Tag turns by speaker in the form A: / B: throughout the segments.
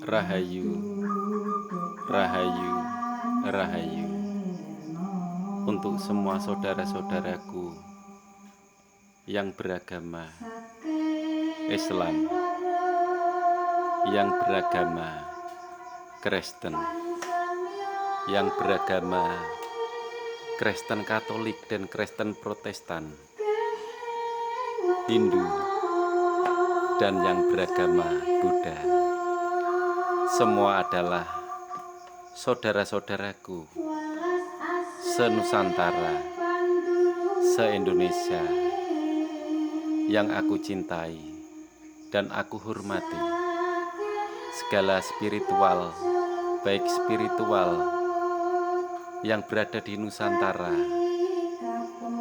A: Rahayu, Rahayu, Rahayu untuk semua saudara-saudaraku yang beragama Islam, yang beragama Kristen, yang beragama Kristen Katolik dan Kristen Protestan, Hindu, dan yang beragama Buddha. Semua adalah saudara-saudaraku se-Nusantara, se-Indonesia yang aku cintai dan aku hormati. Segala spiritual, baik spiritual yang berada di Nusantara,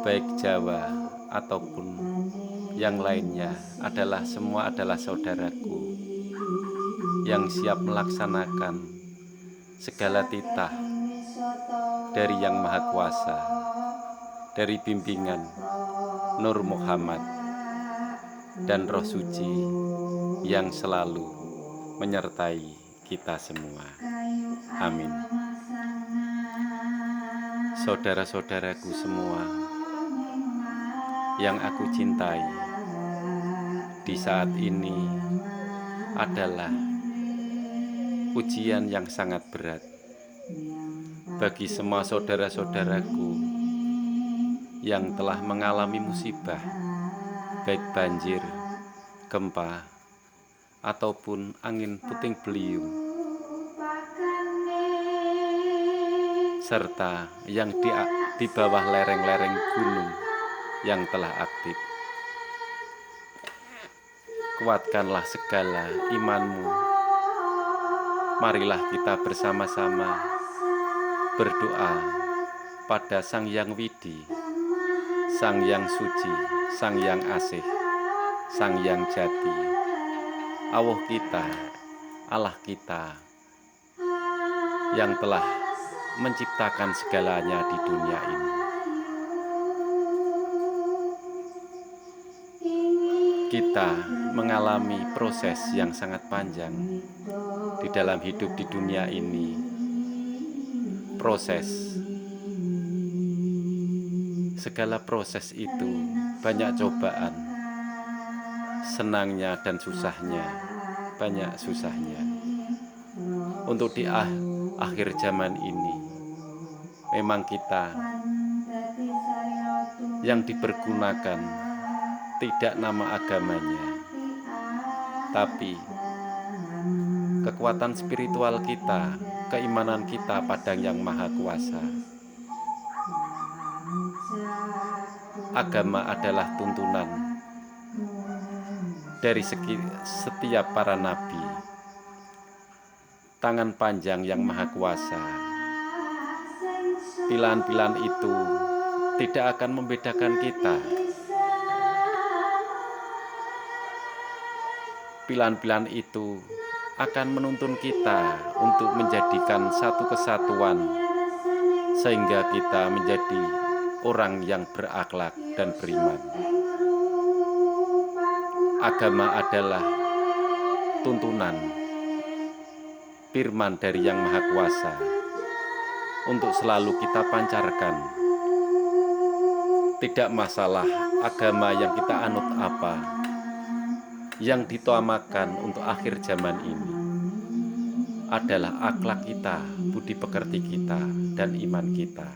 A: baik Jawa ataupun yang lainnya, semua adalah saudaraku yang siap melaksanakan segala titah dari Yang Maha Kuasa, dari bimbingan Nur Muhammad dan Roh Suci yang selalu menyertai kita semua. Amin. Saudara-saudaraku semua yang aku cintai, di saat ini adalah ujian yang sangat berat bagi semua saudara-saudaraku yang telah mengalami musibah, baik banjir, gempa, ataupun angin puting beliung, serta yang di bawah lereng-lereng gunung yang telah aktif. Kuatkanlah segala imanmu. Marilah kita bersama-sama berdoa pada Sang Yang Widi, Sang Yang Suci, Sang Yang Asih, Sang Yang Jati, Allah kita yang telah menciptakan segalanya di dunia ini. Kita mengalami proses yang sangat panjang di dalam hidup di dunia ini. Segala proses itu banyak cobaan, senangnya dan susahnya, banyak susahnya. Untuk di akhir zaman ini, memang kita yang dipergunakan tidak nama agamanya, tapi kekuatan spiritual kita, keimanan kita pada Yang Maha Kuasa. Agama adalah tuntunan dari setiap para nabi. Tangan panjang Yang Maha Kuasa, pilihan-pilihan itu tidak akan membedakan kita. Pilihan-pilihan itu akan menuntun kita untuk menjadikan satu kesatuan, sehingga kita menjadi orang yang berakhlak dan beriman. Agama adalah tuntunan firman dari Yang Maha Kuasa untuk selalu kita pancarkan. Tidak masalah agama yang kita anut apa, yang ditutamakan untuk akhir zaman ini adalah akhlak kita, budi pekerti kita, dan iman kita.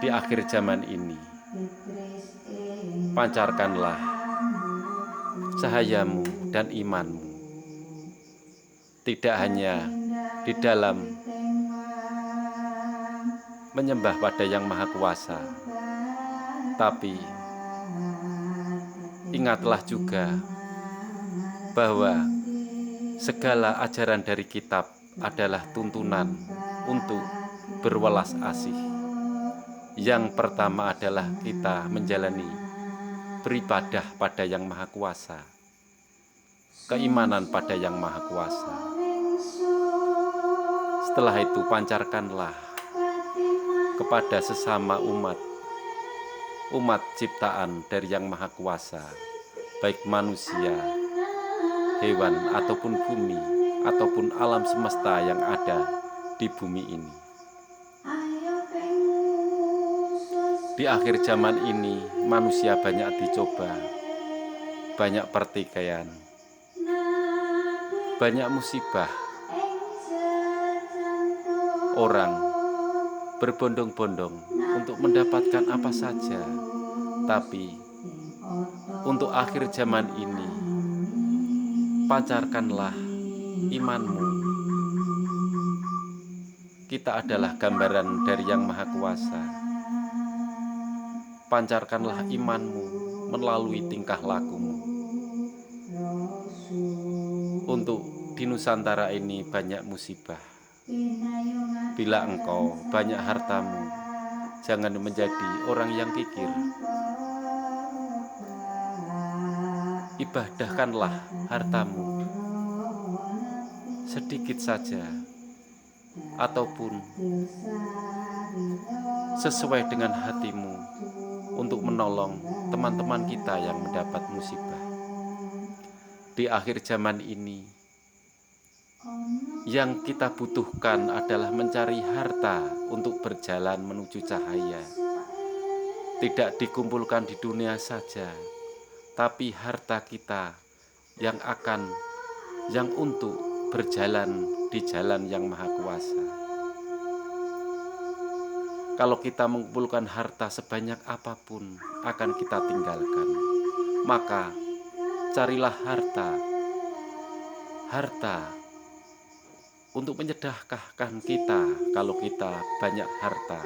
A: Di akhir zaman ini, pancarkanlah cahayamu dan imanmu, tidak hanya di dalam menyembah pada Yang Maha Kuasa, tapi ingatlah juga bahwa segala ajaran dari kitab adalah tuntunan untuk berwelas asih. Yang pertama adalah kita menjalani beribadah pada Yang Maha Kuasa, keimanan pada Yang Maha Kuasa. Setelah itu pancarkanlah kepada sesama umat ciptaan dari Yang Maha Kuasa, baik manusia hewan ataupun bumi ataupun alam semesta yang ada di bumi ini. Di akhir zaman ini manusia banyak dicoba, banyak pertikaian, banyak musibah. Orang berbondong-bondong untuk mendapatkan apa saja, tapi untuk akhir zaman ini pancarkanlah imanmu. Kita adalah gambaran dari Yang Maha Kuasa. Pancarkanlah imanmu melalui tingkah lakumu. Untuk di Nusantara ini banyak musibah. Bila engkau banyak hartamu, jangan menjadi orang yang kikir. Ibadahkanlah hartamu sedikit saja, ataupun sesuai dengan hatimu untuk menolong teman-teman kita yang mendapat musibah. Di akhir zaman ini, yang kita butuhkan adalah mencari harta untuk berjalan menuju cahaya. Tidak dikumpulkan di dunia saja, tapi harta kita yang untuk berjalan di jalan Yang Maha Kuasa. Kalau kita mengumpulkan harta sebanyak apapun akan kita tinggalkan. Maka carilah harta untuk menyedekahkan kita kalau kita banyak harta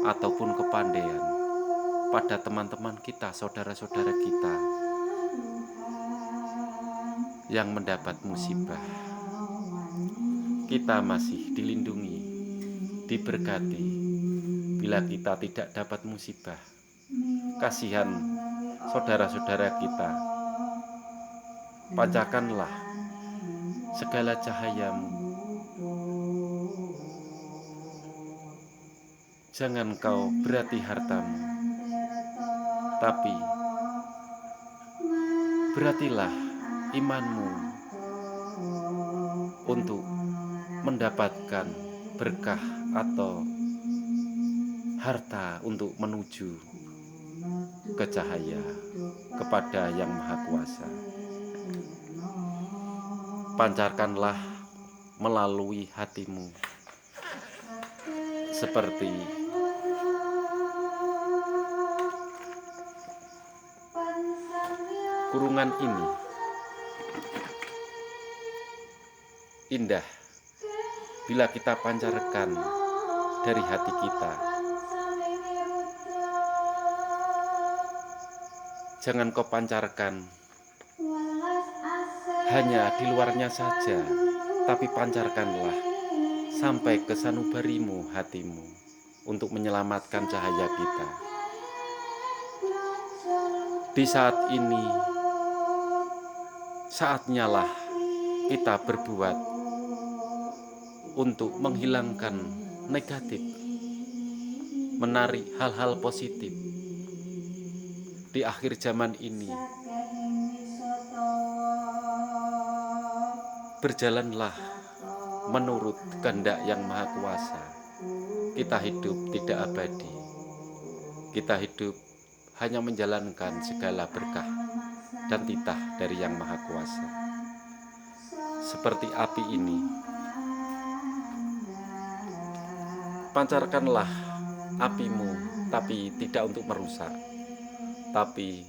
A: ataupun kepandaian pada teman-teman kita, saudara-saudara kita yang mendapat musibah. Kita masih dilindungi, diberkati. Bila kita tidak dapat musibah, kasihan saudara-saudara kita. Pancarkanlah segala cahayamu. Jangan kau berati hartamu, tapi beratilah imanmu untuk mendapatkan berkah atau harta untuk menuju ke cahaya kepada Yang Maha Kuasa. Pancarkanlah melalui hatimu seperti kurungan ini. Indah bila kita pancarkan dari hati kita. Jangan kau pancarkan hanya di luarnya saja, tapi pancarkanlah sampai ke sanubarimu hatimu untuk menyelamatkan cahaya kita. Di saat ini, saatnya lah kita berbuat untuk menghilangkan negatif, menarik hal-hal positif. Di akhir zaman ini, berjalanlah menurut kehendak Yang Maha Kuasa. Kita hidup tidak abadi. Kita hidup hanya menjalankan segala berkah dan titah dari Yang Maha Kuasa. Seperti api ini, pancarkanlah apimu, tapi tidak untuk merusak, tapi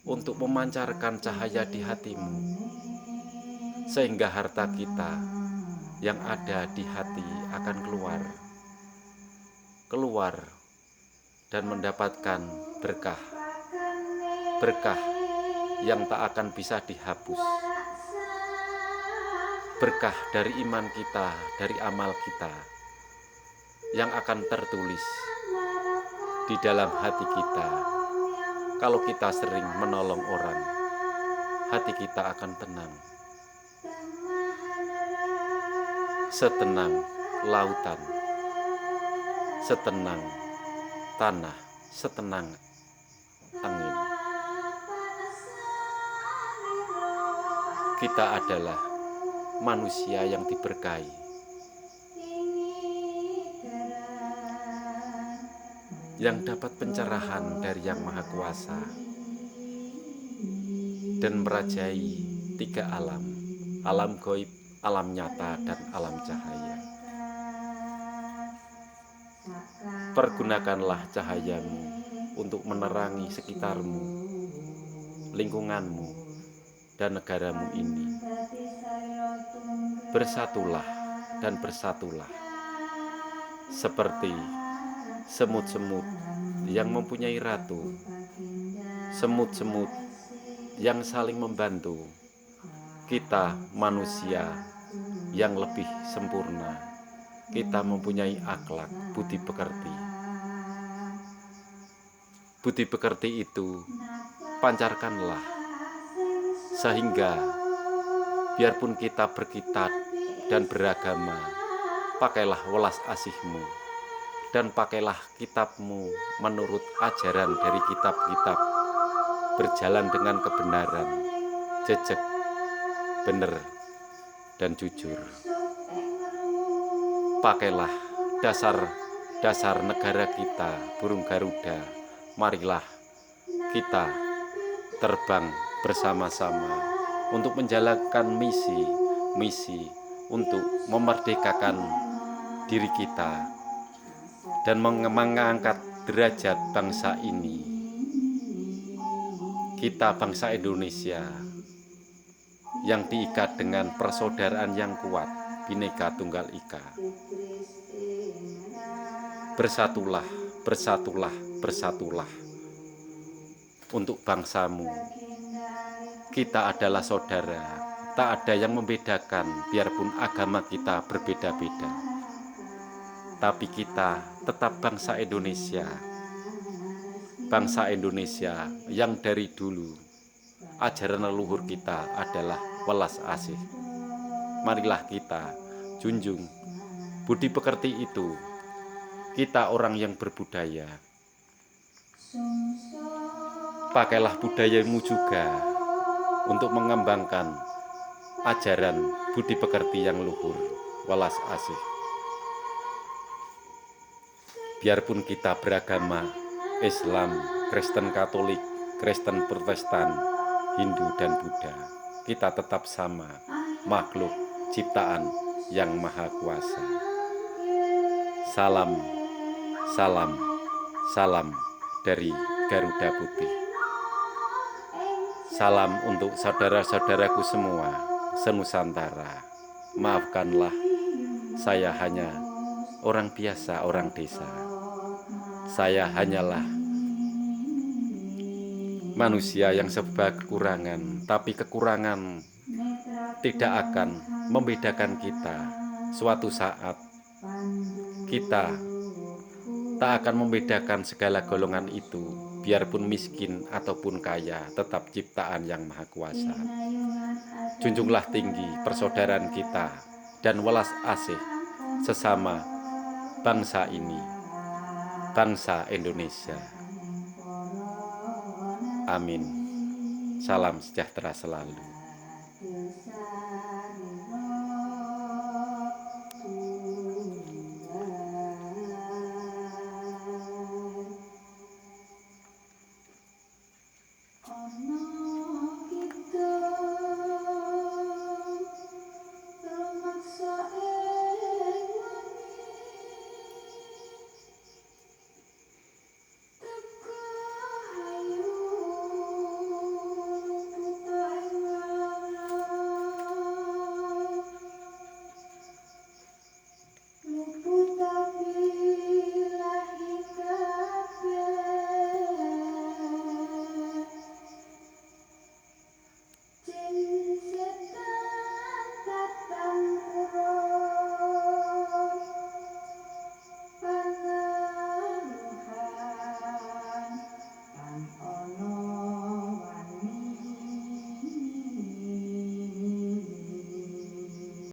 A: untuk memancarkan cahaya di hatimu, sehingga harta kita yang ada di hati akan keluar dan mendapatkan berkah yang tak akan bisa dihapus, berkah dari iman kita, dari amal kita yang akan tertulis di dalam hati kita. Kalau kita sering menolong orang, hati kita akan tenang, setenang lautan, setenang tanah, setenang angin. kita adalah manusia yang diberkahi, yang dapat pencerahan dari Yang Maha Kuasa dan merajai 3 alam, alam gaib, alam nyata, dan alam cahaya. Pergunakanlah cahayamu untuk menerangi sekitarmu, lingkunganmu, dan negaramu ini. Bersatulah dan bersatulah, seperti semut-semut yang mempunyai ratu, semut-semut yang saling membantu. Kita manusia yang lebih sempurna, kita mempunyai akhlak, budi pekerti. Budi pekerti itu pancarkanlah, sehingga biarpun kita berkitab dan beragama, pakailah welas asihmu dan pakailah kitabmu menurut ajaran dari kitab-kitab, berjalan dengan kebenaran, jejak, benar, dan jujur. Pakailah dasar negara kita, burung Garuda. Marilah kita terbang bersama-sama untuk menjalankan misi untuk memerdekakan diri kita dan mengangkat derajat bangsa ini. Kita bangsa Indonesia yang diikat dengan persaudaraan yang kuat, Bhinneka Tunggal Ika. Bersatulah, bersatulah, bersatulah untuk bangsamu. Kita adalah saudara, tak ada yang membedakan biarpun agama kita berbeda-beda. Tapi kita tetap bangsa Indonesia. Bangsa Indonesia yang dari dulu ajaran leluhur kita adalah welas asih. Marilah kita junjung budi pekerti itu. Kita orang yang berbudaya. Pakailah budayamu juga untuk mengembangkan ajaran budi pekerti yang luhur, welas asih. Biarpun kita beragama Islam, Kristen Katolik, Kristen Protestan, Hindu, dan Buddha, kita tetap sama, makhluk ciptaan yang maha kuasa. Salam, salam, salam dari Garuda Putih. Salam untuk saudara-saudaraku semua senusantara. Maafkanlah, saya hanya orang biasa, orang desa. Saya hanyalah manusia yang serba kekurangan, tapi kekurangan tidak akan membedakan kita. Suatu saat kita tak akan membedakan segala golongan itu, biarpun miskin ataupun kaya, tetap ciptaan yang maha kuasa. Junjunglah tinggi persaudaraan kita dan welas asih sesama bangsa ini, bangsa Indonesia. Amin. Salam sejahtera selalu.